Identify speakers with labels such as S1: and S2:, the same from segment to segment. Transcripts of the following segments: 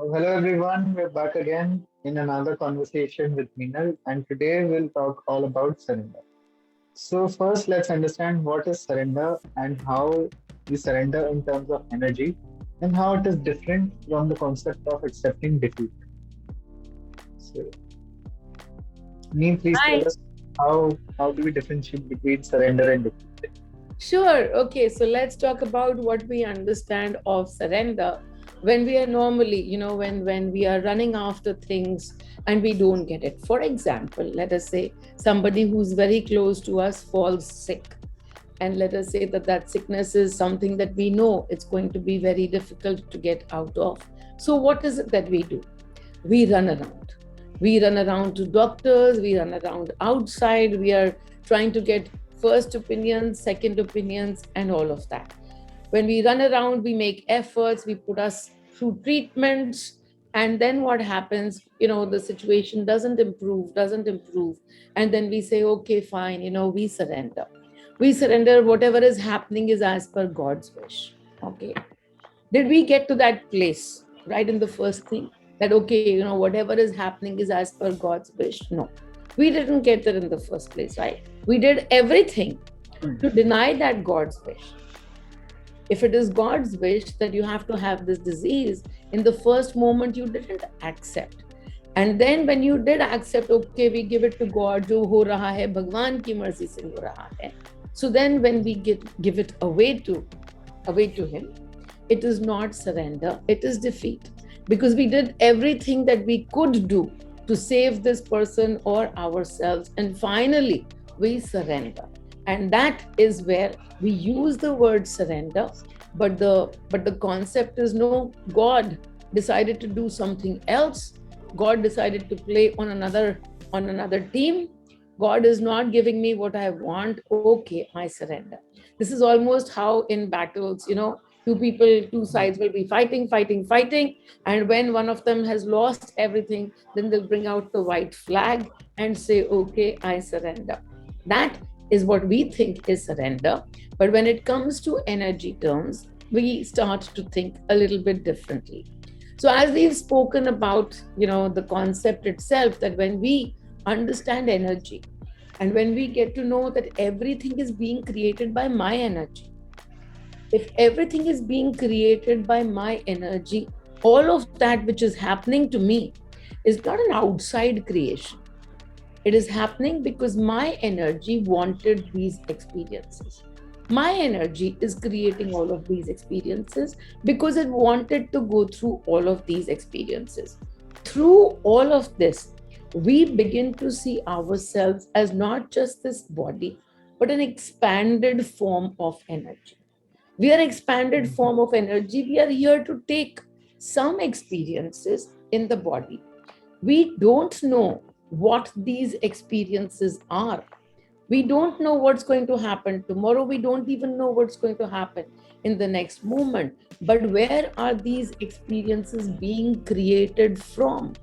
S1: Hello everyone, we're back again in another conversation with Meenal, and today we'll talk all about surrender. So, first, let's understand what is surrender and how we surrender in terms of energy and how it is different from the concept of accepting defeat. So, Neen, please
S2: Hi.
S1: tell us how do we differentiate between surrender and defeat?
S2: Sure. Okay. So let's talk about what we understand of surrender when we are normally, when we are running after things and we don't get it. For example, let us say somebody who's very close to us falls sick. And let us say that that sickness is something that we know it's going to be very difficult to get out of. So, what is it that we do? We run around. We run around to doctors, we run around outside, we are trying to get first opinions, second opinions, and all of that. When we run around, we make efforts, we put us through treatments, and then what happens? The situation doesn't improve. And then we say, okay, fine, we surrender. We surrender, whatever is happening is as per God's wish. Okay, did we get to that place right in the first thing that okay, whatever is happening is as per God's wish? No, we didn't get there in the first place, right? We did everything
S1: Hmm.
S2: to deny that God's wish. If it is God's wish that you have to have this disease, in the first moment you didn't accept. And then when you did accept, okay, we give it to God, jo ho raha hai bhagwan ki merzi se ho raha hai. So then when we give it away to him, it is not surrender, it is defeat. Because we did everything that we could do to save this person or ourselves, and finally we surrender. And that is where we use the word surrender, but the concept is no, God decided to do something else. God decided to play on another team. God is not giving me what I want. Okay, I surrender. This is almost how in battles, two people, two sides will be fighting, fighting, fighting. And when one of them has lost everything, then they'll bring out the white flag and say, okay, I surrender. That is what we think is surrender. But when it comes to energy terms, we start to think a little bit differently. So as we've spoken about, the concept itself, that when we understand energy and when we get to know that everything is being created by my energy, if everything is being created by my energy, all of that which is happening to me is not an outside creation. It is happening because my energy wanted these experiences. My energy is creating all of these experiences because it wanted to go through all of these experiences. Through all of this, we begin to see ourselves as not just this body, but an expanded form of energy. We are expanded form of energy. We are here to take some experiences in the body. We don't know what these experiences are. We don't know what's going to happen tomorrow. We don't even know what's going to happen in the next moment. But where are these experiences being created from?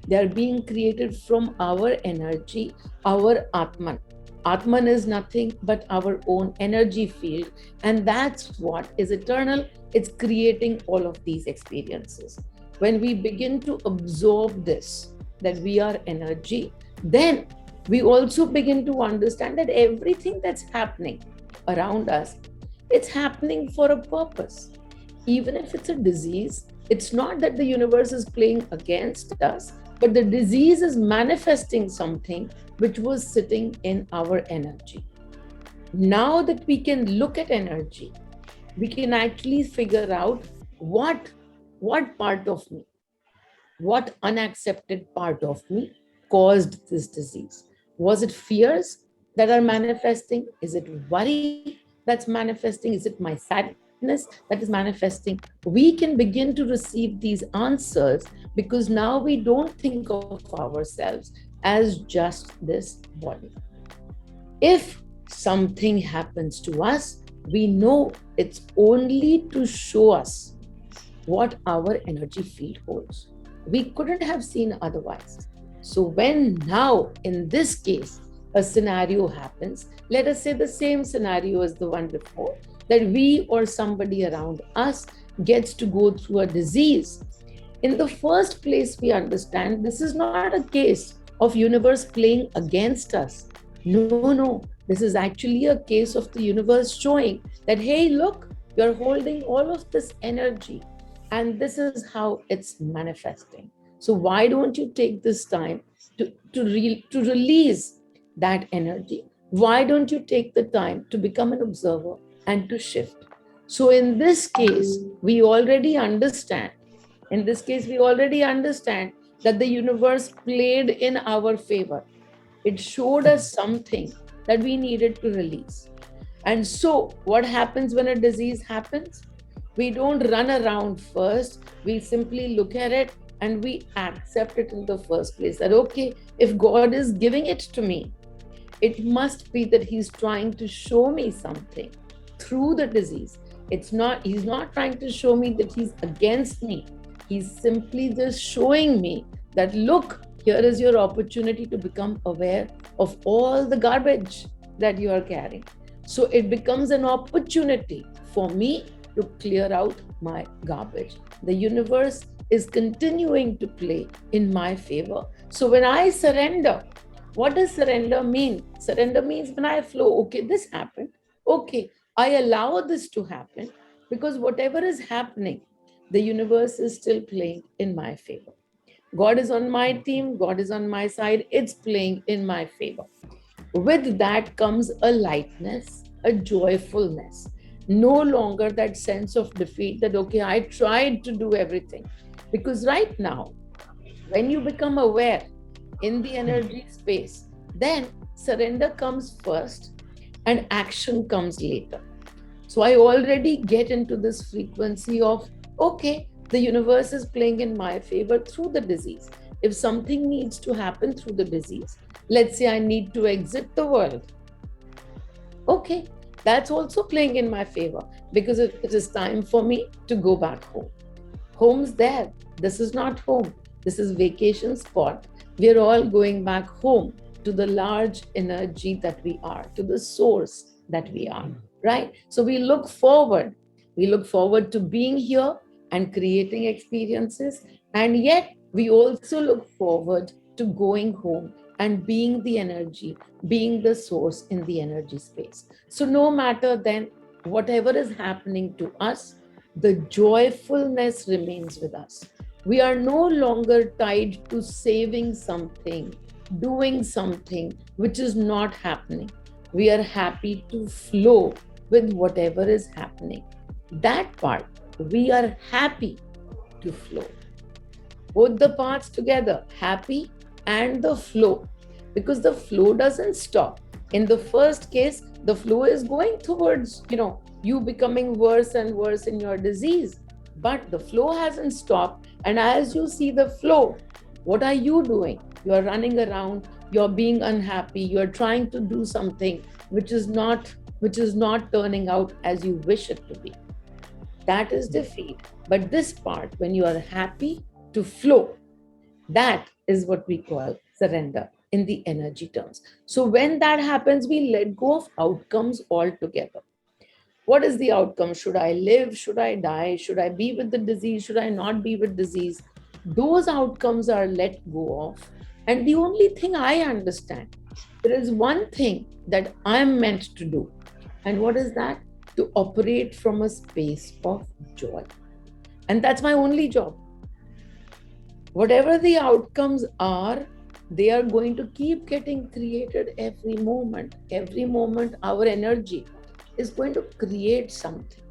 S2: They are being created from our energy, our Atman. Atman is nothing but our own energy field, and that's what is eternal. It's creating all of these experiences. When we begin to absorb this, that we are energy, then we also begin to understand that everything that's happening around us, it's happening for a purpose. Even if it's a disease, it's not that the universe is playing against us, but the disease is manifesting something which was sitting in our energy. Now that we can look at energy, we can actually figure out what what part of me, what unaccepted part of me caused this disease. Was it fears that are manifesting? Is it worry that's manifesting? Is it my sadness that is manifesting? We can begin to receive these answers because now we don't think of ourselves as just this body. If something happens to us, we know it's only to show us what our energy field holds. We couldn't have seen otherwise. So, when now, in this case, a scenario happens, let us say the same scenario as the one before, that we or somebody around us gets to go through a disease. In the first place, we understand this is not a case of universe playing against us. No, this is actually a case of the universe showing that, hey, look, you're holding all of this energy, and this is how it's manifesting. So why don't you take this time to release that energy? Why don't you take the time to become an observer and to shift? So in this case, we already understand in this case, we already understand that the universe played in our favor. It showed us something that we needed to release. And so, what happens when a disease happens? We don't run around first, we simply look at it and we accept it in the first place. That, okay, if God is giving it to me, it must be that he's trying to show me something through the disease. He's not trying to show me that he's against me. He's simply just showing me that, look, here is your opportunity to become aware of all the garbage that you are carrying. So it becomes an opportunity for me to clear out my garbage. The universe is continuing to play in my favor. So when I surrender, what does surrender mean? Surrender means when I flow, okay, this happened. Okay, I allow this to happen because whatever is happening, the universe is still playing in my favor. God is on my team, God is on my side, it's playing in my favor. With that comes a lightness, a joyfulness. No longer that sense of defeat that, okay, I tried to do everything. Because right now, when you become aware in the energy space, then surrender comes first and action comes later. So I already get into this frequency of, okay, the universe is playing in my favor through the disease. If something needs to happen through the disease, let's say I need to exit the world, okay, that's also playing in my favor because it is time for me to go back home. Home's there. This is not home. This is vacation spot. We're all going back home to the large energy that we are, to the source that we are, right? So we look forward. We look forward to being here and creating experiences. And yet we also look forward to going home and being the energy, being the source in the energy space. So no matter then, whatever is happening to us, the joyfulness remains with us. We are no longer tied to saving something, doing something which is not happening. We are happy to flow with whatever is happening. That part, we are happy to flow. Both the parts together, happy and the flow, because the flow doesn't stop. In the first case, the flow is going towards, you becoming worse and worse in your disease, but the flow hasn't stopped. And as you see the flow, what are you doing? You are running around, you're being unhappy, you're trying to do something which is not turning out as you wish it to be. That is defeat. But this part, when you are happy to flow, that is what we call surrender in the energy terms. So when that happens, we let go of outcomes altogether. What is the outcome? Should I live? Should I die? Should I be with the disease? Should I not be with disease? Those outcomes are let go of. And the only thing I understand, there is one thing that I'm meant to do. And what is that? To operate from a space of joy. And that's my only job. Whatever the outcomes are, they are going to keep getting created every moment. Every moment, our energy is going to create something.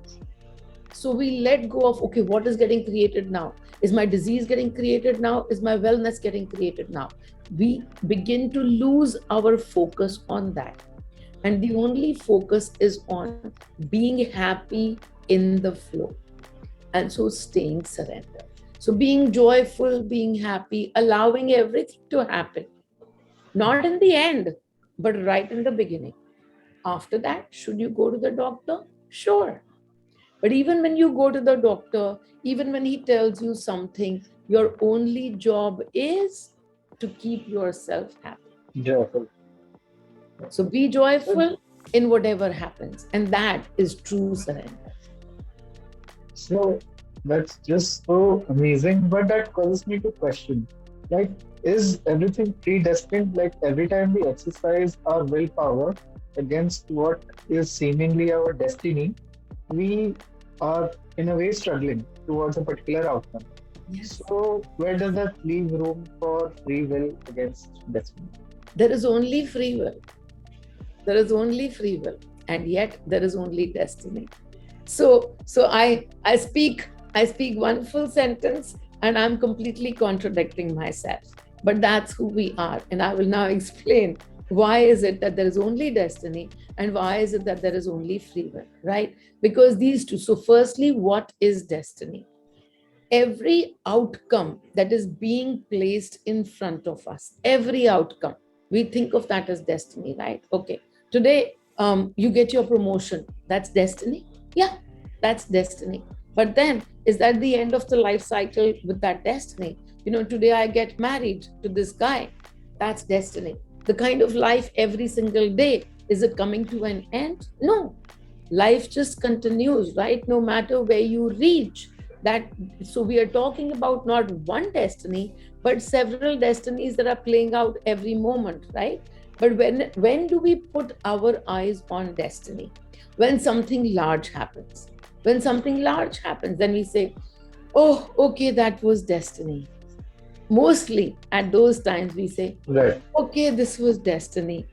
S2: So we let go of, okay, what is getting created now? Is my disease getting created now? Is my wellness getting created now? We begin to lose our focus on that. And the only focus is on being happy in the flow. And so staying surrendered. So being joyful, being happy, allowing everything to happen, not in the end, but right in the beginning. After that, should you go to the doctor? Sure. But even when you go to the doctor, even when he tells you something, your only job is to keep yourself happy.
S1: Joyful.
S2: So be joyful in whatever happens. And that is true surrender.
S1: So That's just so amazing. But that causes me to question, like, is everything predestined? Like, every time we exercise our willpower against what is seemingly our destiny, we are in a way struggling towards a particular outcome.
S2: Yes.
S1: So, where does that leave room for free will against destiny?
S2: There is only free will. There is only free will, and yet there is only destiny. So I speak one full sentence, and I'm completely contradicting myself. But that's who we are, and I will now explain why is it that there is only destiny, and why is it that there is only free will, right? Because these two. So firstly, what is destiny? Every outcome that is being placed in front of us, every outcome, we think of that as destiny, right? Okay, today you get your promotion, that's destiny. Yeah, that's destiny. But then, is that the end of the life cycle with that destiny? Today I get married to this guy, that's destiny. The kind of life every single day, is it coming to an end? No, life just continues, right? No matter where you reach that. So we are talking about not one destiny, but several destinies that are playing out every moment, right? But when do we put our eyes on destiny? When something large happens. When something large happens, then we say, oh, okay, that was destiny. Mostly at those times we say,
S1: Right.
S2: okay, this was destiny.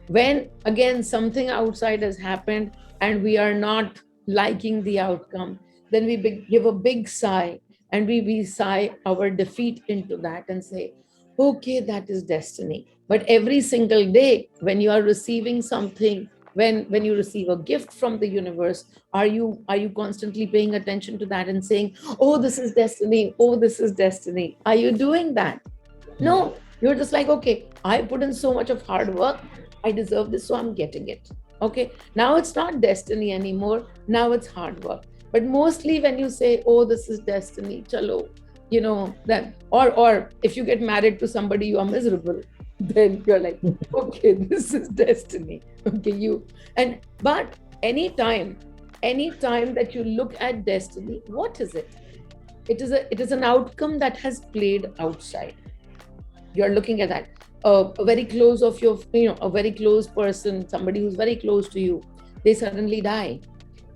S2: When again something outside has happened and we are not liking the outcome, then we give a big sigh, and we sigh our defeat into that and say, okay, that is destiny. But every single day when you are receiving something, when you receive a gift from the universe, are you constantly paying attention to that and saying, oh, this is destiny, oh, this is destiny? Are you doing that?
S1: No.
S2: No, you're just like, okay, I put in so much of hard work. I deserve this, so I'm getting it. Okay. Now it's not destiny anymore. Now it's hard work. But mostly when you say, oh, this is destiny, chalo, then, or if you get married to somebody you are miserable, then you're like, okay, this is destiny. Okay, but anytime, anytime that you look at destiny, what is it? It is an outcome that has played outside. You're looking at that, a very close of your, a very close person, somebody who's very close to you, they suddenly die.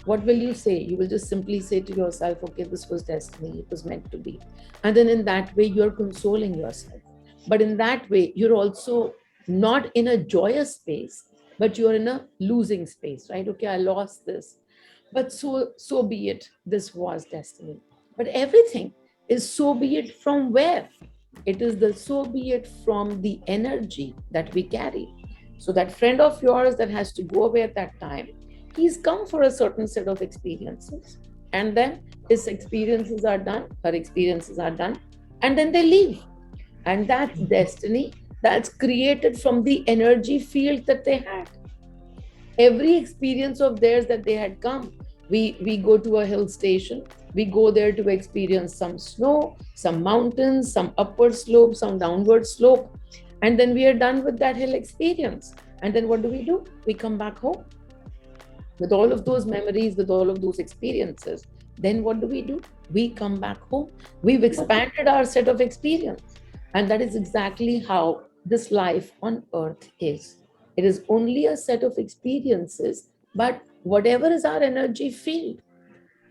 S2: What will you say? You will just simply say to yourself, okay, this was destiny, it was meant to be. And then in that way you're consoling yourself. But in that way you're also not in a joyous space, but you're in a losing space, right? Okay, I lost this, but so be it, this was destiny. But everything is so be it from where? It is the so be it from the energy that we carry. So that friend of yours that has to go away at that time, he's come for a certain set of experiences, and then his experiences are done, her experiences are done, and then they leave. And that's destiny, that's created from the energy field that they had. Every experience of theirs that they had come, we go to a hill station, we go there to experience some snow, some mountains, some upward slope, some downward slope, and then we are done with that hill experience. And then what do? We come back home with all of those memories, with all of those experiences. Then what do? We come back home. We've expanded our set of experience. And that is exactly how this life on earth is. It is only a set of experiences, but whatever is our energy field,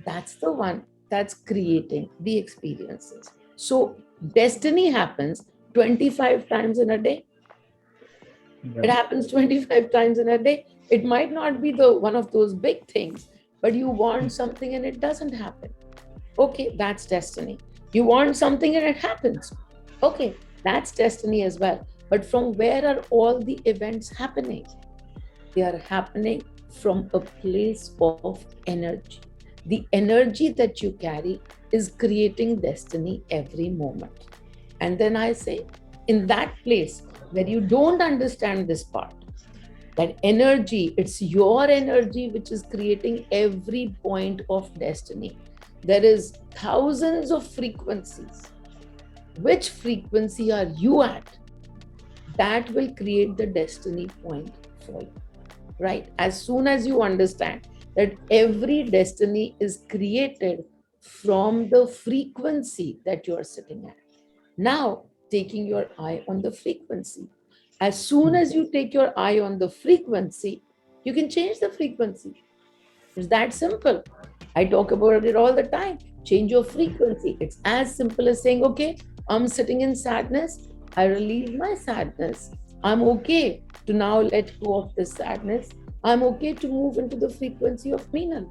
S2: that's the one that's creating the experiences. So destiny happens 25 times in a day. It
S1: Right.
S2: happens 25 times in a day. It might not be the one of those big things, but you want something and it doesn't happen. Okay, that's destiny. You want something and it happens. Okay, that's destiny as well. But from where are all the events happening? They are happening from a place of energy. The energy that you carry is creating destiny every moment. And then I say, in that place where you don't understand this part, that energy, it's your energy which is creating every point of destiny. There is thousands of frequencies. Which frequency are you at? That will create the destiny point for you, right? As soon as you understand that every destiny is created from the frequency that you are sitting at. Now, taking your eye on the frequency. As soon as you take your eye on the frequency, you can change the frequency. It's that simple. I talk about it all the time. Change your frequency. It's as simple as saying, okay, I'm sitting in sadness. I release my sadness. I'm okay to now let go of this sadness. I'm okay to move into the frequency of Meenal.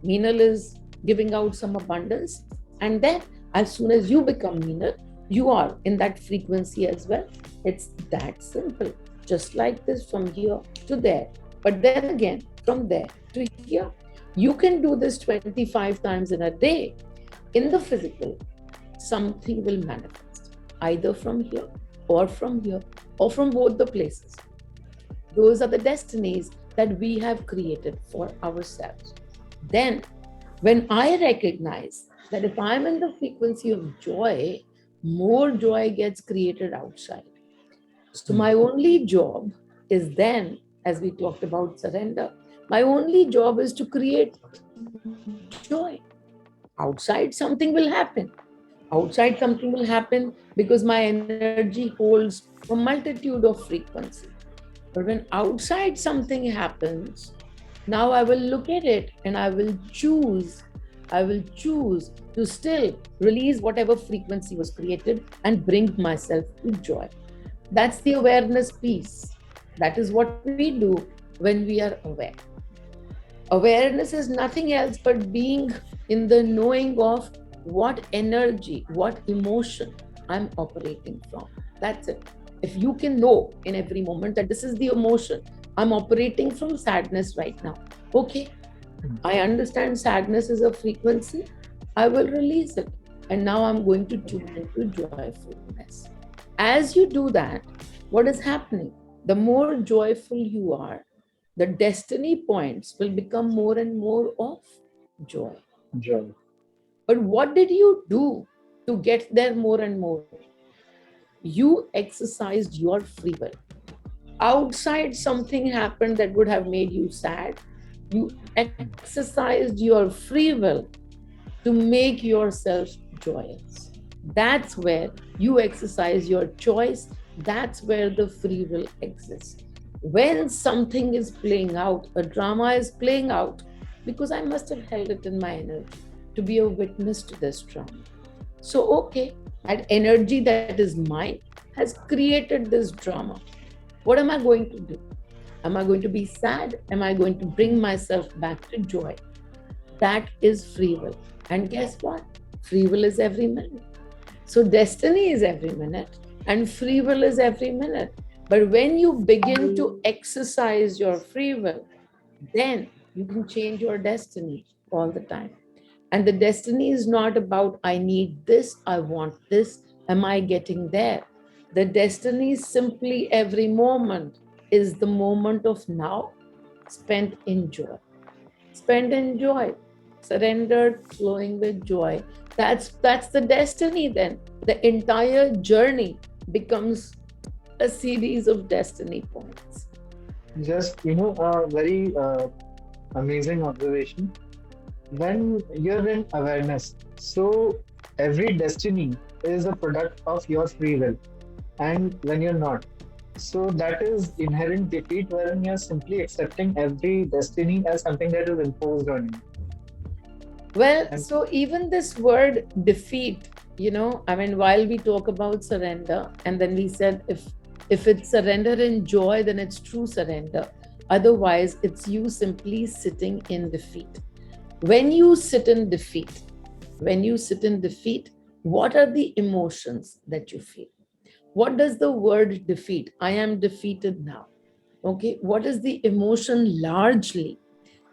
S2: Meenal is giving out some abundance. And then, as soon as you become Meenal, you are in that frequency as well. It's that simple. Just like this, from here to there. But then again, from there to here. You can do this 25 times in a day. In the physical, something will manifest either from here or from here or from both the places. Those are the destinies that we have created for ourselves. Then, when I recognize that if I'm in the frequency of joy, more joy gets created outside. So, my only job is then, as we talked about surrender, my only job is to create joy. Outside, something will happen. Outside, something will happen because my energy holds a multitude of frequency. But when outside something happens, now I will look at it and I will choose to still release whatever frequency was created and bring myself to joy. That's the awareness piece. That is what we do when we are aware. Awareness is nothing else but being in the knowing of what energy, what emotion I'm operating from. That's it. If you can know in every moment that this is the emotion, I'm operating from sadness right now. Okay, I understand sadness is a frequency. I will release it. And now I'm going to tune into joyfulness. As you do that, what is happening? The more joyful you are, the destiny points will become more and more of joy.
S1: Joy.
S2: But what did you do to get there more and more? You exercised your free will. Outside, something happened that would have made you sad. You exercised your free will to make yourself joyous. That's where you exercise your choice. That's where the free will exists. When something is playing out, a drama is playing out, because I must have held it in my energy to be a witness to this drama. So, okay, that energy that is mine has created this drama. What am I going to do? Am I going to be sad? Am I going to bring myself back to joy? That is free will. And guess what? Free will is every minute. So destiny is every minute and free will is every minute. But when you begin to exercise your free will, then you can change your destiny all the time. And the destiny is not about, I need this, I want this, am I getting there? The destiny is simply every moment is the moment of now spent in joy. Spent in joy, surrendered, flowing with joy. That's the destiny then. The entire journey becomes a series of destiny points.
S1: Just, a very amazing observation. When you're in awareness, so every destiny is a product of your free will. And when you're not, so that is inherent defeat, wherein you're simply accepting every destiny as something that is imposed on you.
S2: Well,
S1: And
S2: so even this word defeat, I mean, while we talk about surrender, and then we said if it's surrender in joy, then it's true surrender. Otherwise, it's you simply sitting in defeat. When you sit in defeat, when you sit in defeat, what are the emotions that you feel? What does the word defeat? I am defeated now. Okay. What is the emotion largely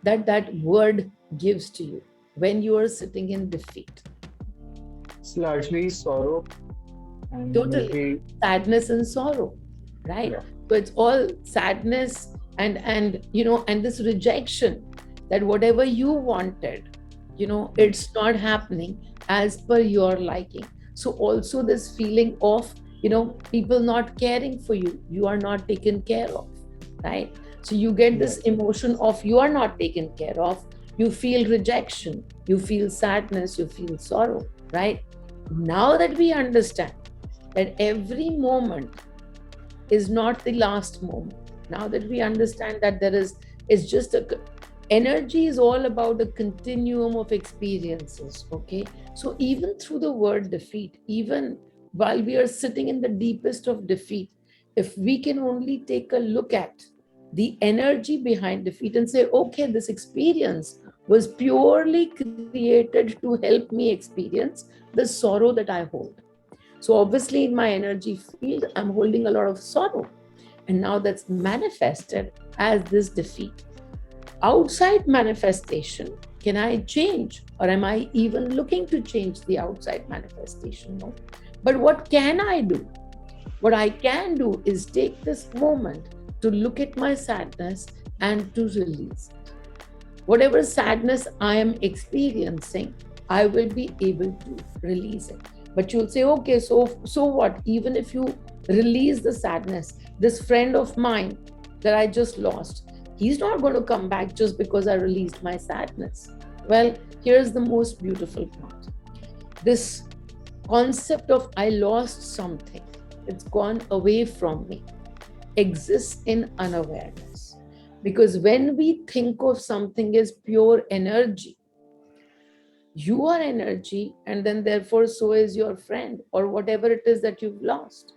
S2: that word gives to you when you are sitting in defeat?
S1: it's largely sorrow and
S2: Totally.
S1: maybe,
S2: Sadness and sorrow, right?
S1: yeah,
S2: So it's all sadness and this rejection that whatever you wanted, it's not happening as per your liking. So also this feeling of people not caring for you, you are not taken care of, right? So you get this
S1: yes,
S2: emotion of you are not taken care of, you feel rejection, you feel sadness, you feel sorrow, right? Now that we understand that every moment is not the last moment, now that we understand that there is, it's just a, energy is all about a continuum of experiences, okay? So even through the word defeat, even while we are sitting in the deepest of defeat, if we can only take a look at the energy behind defeat and say, okay, this experience was purely created to help me experience the sorrow that I hold. So obviously in my energy field I'm holding a lot of sorrow, and now that's manifested as this defeat. Outside manifestation, can I change, or am I even looking to change the outside manifestation? No. But what can I do? What I can do is take this moment to look at my sadness and to release it. Whatever sadness I am experiencing, I will be able to release it. But you'll say, okay, so what? Even if you release the sadness, this friend of mine that I just lost, he's not going to come back just because I released my sadness. Well, here's the most beautiful part. This concept of I lost something, it's gone away from me, exists in unawareness. Because when we think of something as pure energy, you are energy, and then therefore so is your friend or whatever it is that you've lost.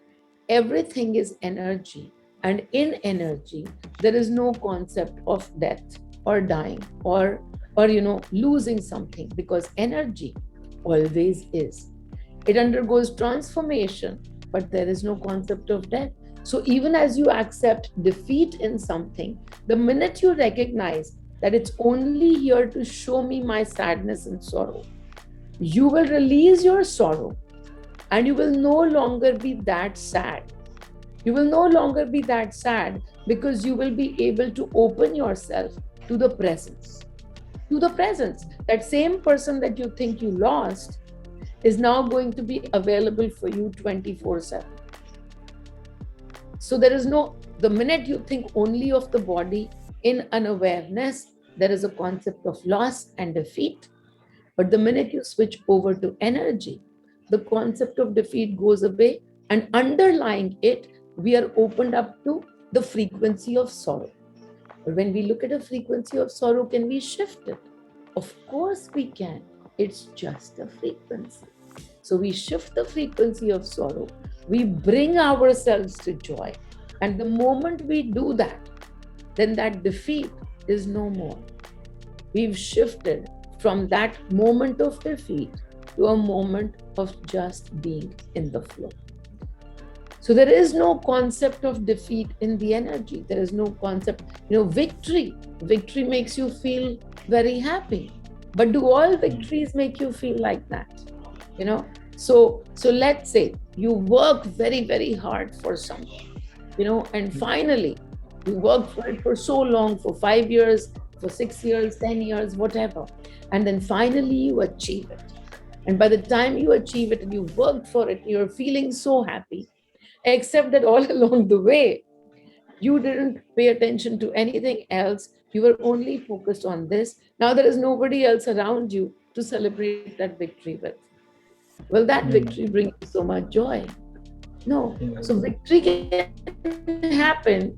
S2: Everything is energy, and in energy there is no concept of death or dying or losing something, because energy always is. It undergoes transformation, but there is no concept of death. So even as you accept defeat in something, the minute you recognize that it's only here to show me my sadness and sorrow, you will release your sorrow, and you will no longer be that sad. You will no longer be that sad, because you will be able to open yourself to the presence. To the presence. That same person that you think you lost is now going to be available for you 24/7. So there is no, the minute you think only of the body in unawareness, there is a concept of loss and defeat. But the minute you switch over to energy, the concept of defeat goes away, and underlying it, we are opened up to the frequency of sorrow. But when we look at a frequency of sorrow, can we shift it? Of course we can. It's just a frequency. So we shift the frequency of sorrow, we bring ourselves to joy. And the moment we do that, then that defeat is no more. We've shifted from that moment of defeat to a moment of just being in the flow. So there is no concept of defeat in the energy. There is no concept, victory. Victory makes you feel very happy. But do all victories make you feel like that? So let's say you work very, very hard for something, and finally you work for it for so long, for 5 years, for 6 years, 10 years, whatever. And then finally you achieve it. And by the time you achieve it and you worked for it, you're feeling so happy, except that all along the way, you didn't pay attention to anything else. You were only focused on this. Now there is nobody else around you to celebrate that victory with. Will that victory
S1: Mm.
S2: bring you so much joy? No.
S1: Yes.
S2: So victory can happen,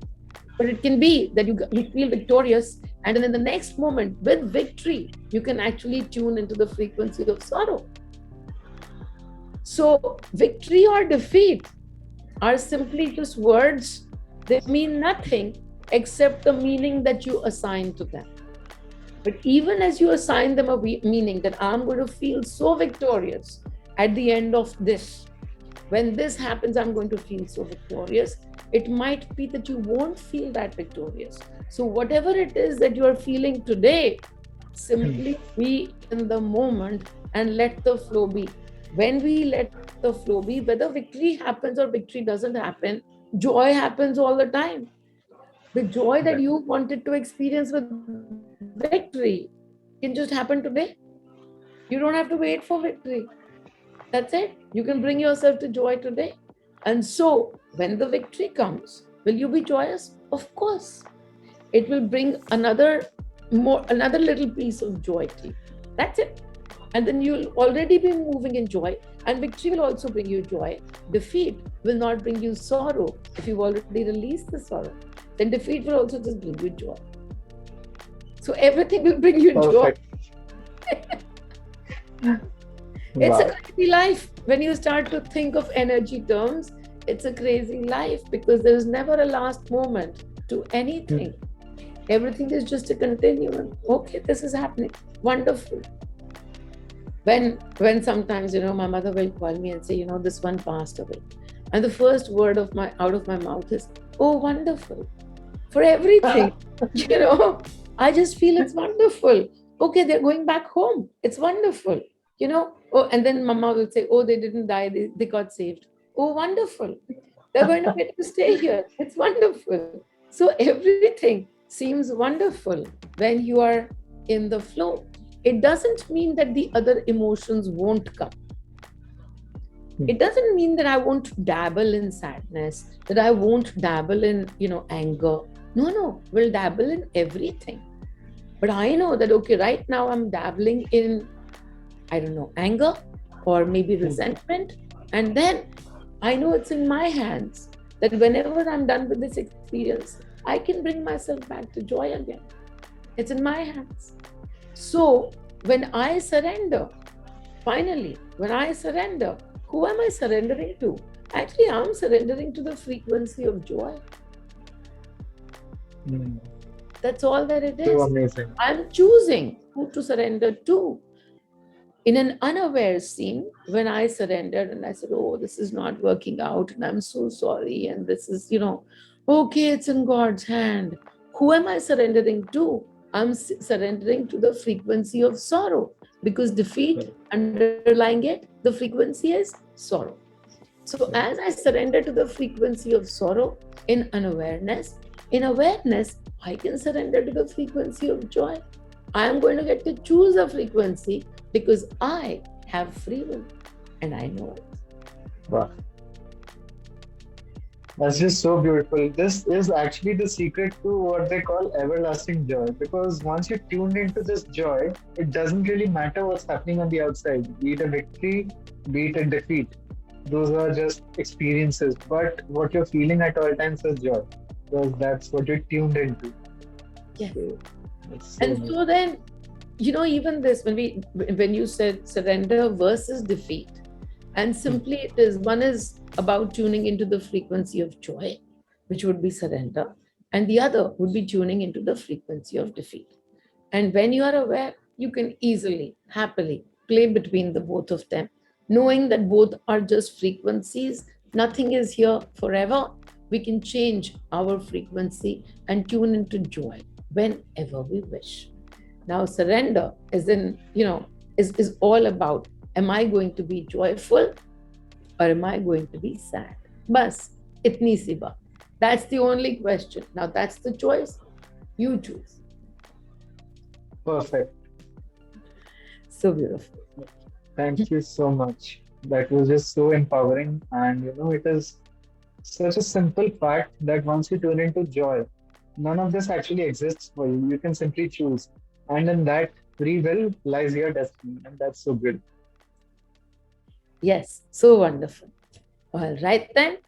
S2: but it can be that you feel victorious, and then in the next moment, with victory, you can actually tune into the frequency of sorrow. So victory or defeat are simply just words. They mean nothing except the meaning that you assign to them. But even as you assign them a meaning that I'm going to feel so victorious at the end of this, when this happens, I'm going to feel so victorious. It might be that you won't feel that victorious. So, whatever it is that you are feeling today, simply be in the moment and let the flow be. When we let the flow be, whether victory happens or victory doesn't happen, joy happens all the time. The joy that
S1: Right.
S2: you wanted to experience with victory can just happen today. You don't have to wait for victory. That's it. You can bring yourself to joy today. And so, when the victory comes, will you be joyous? Of course. It will bring another more another little piece of joy to you. That's it. And then you'll already be moving in joy, and victory will also bring you joy. Defeat will not bring you sorrow. If you've already released the sorrow, then defeat will also just bring you joy. So everything will bring you joy.
S1: Perfect.
S2: It's a
S1: Wow.
S2: crazy life. When you start to think of energy terms, it's a crazy life because there's never a last moment to anything.
S1: Mm.
S2: Everything is just a continuum. Okay, this is happening. Wonderful. When sometimes, my mother will call me and say, this one passed away. And the first word of my out of my mouth is, oh, wonderful. For everything. You know, I just feel it's wonderful. Okay, they're going back home. It's wonderful. Oh, and then mama will say, oh, they didn't die, they got saved. Oh, wonderful. They're going to get to stay here. It's wonderful. So everything seems wonderful when you are in the flow. It doesn't mean that the other emotions won't come.
S1: Mm.
S2: It doesn't mean that I won't dabble in sadness, that I won't dabble in, anger. No, we'll dabble in everything. But I know that, okay, right now I'm dabbling in, I don't know, anger or maybe
S1: Mm.
S2: resentment. And then I know it's in my hands that whenever I'm done with this experience, I can bring myself back to joy again. It's in my hands. So when I surrender, finally, when I surrender, who am I surrendering to? Actually, I'm surrendering to the frequency of joy.
S1: Mm.
S2: That's all that it
S1: So
S2: is.
S1: amazing.
S2: I'm choosing who to surrender to. In an unaware scene, when I surrendered and I said, oh, this is not working out and I'm so sorry, and this is, okay, it's in God's hand. Who am I surrendering to? I'm surrendering to the frequency of sorrow, because defeat, underlying it, the frequency is sorrow. So as I surrender to the frequency of sorrow in awareness, I can surrender to the frequency of joy. I am going to get to choose a frequency because I have free will and I know it.
S1: Wow. That's just so beautiful. This is actually the secret to what they call everlasting joy. Because once you tune into this joy, it doesn't really matter what's happening on the outside, be it a victory, be it a defeat. Those are just experiences. But what you're feeling at all times is joy. Because that's what you're tuned into.
S2: Yes.
S1: So it's so
S2: And so
S1: amazing.
S2: then, even this, when you said surrender versus defeat, and
S1: Hmm.
S2: simply it is one is about tuning into the frequency of joy, which would be surrender, and the other would be tuning into the frequency of defeat. And when you are aware, you can easily, happily play between the both of them, knowing that both are just frequencies. Nothing is here forever. We can change our frequency and tune into joy whenever we wish. Now, surrender is all about, am I going to be joyful or am I going to be sad? Bas, itni si baat. That's the only question. Now, that's the choice. You choose.
S1: Perfect.
S2: So beautiful.
S1: Thank you so much. That was just so empowering. And it is such a simple fact that once you turn into joy, none of this actually exists for you. You can simply choose. And in that free will lies your destiny. And that's so good.
S2: Yes, so wonderful. All right, then.
S1: Thank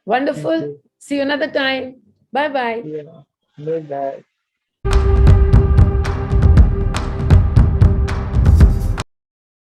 S2: Wonderful.
S1: you.
S2: See you another time. Bye bye.
S1: Yeah. Good. Bye.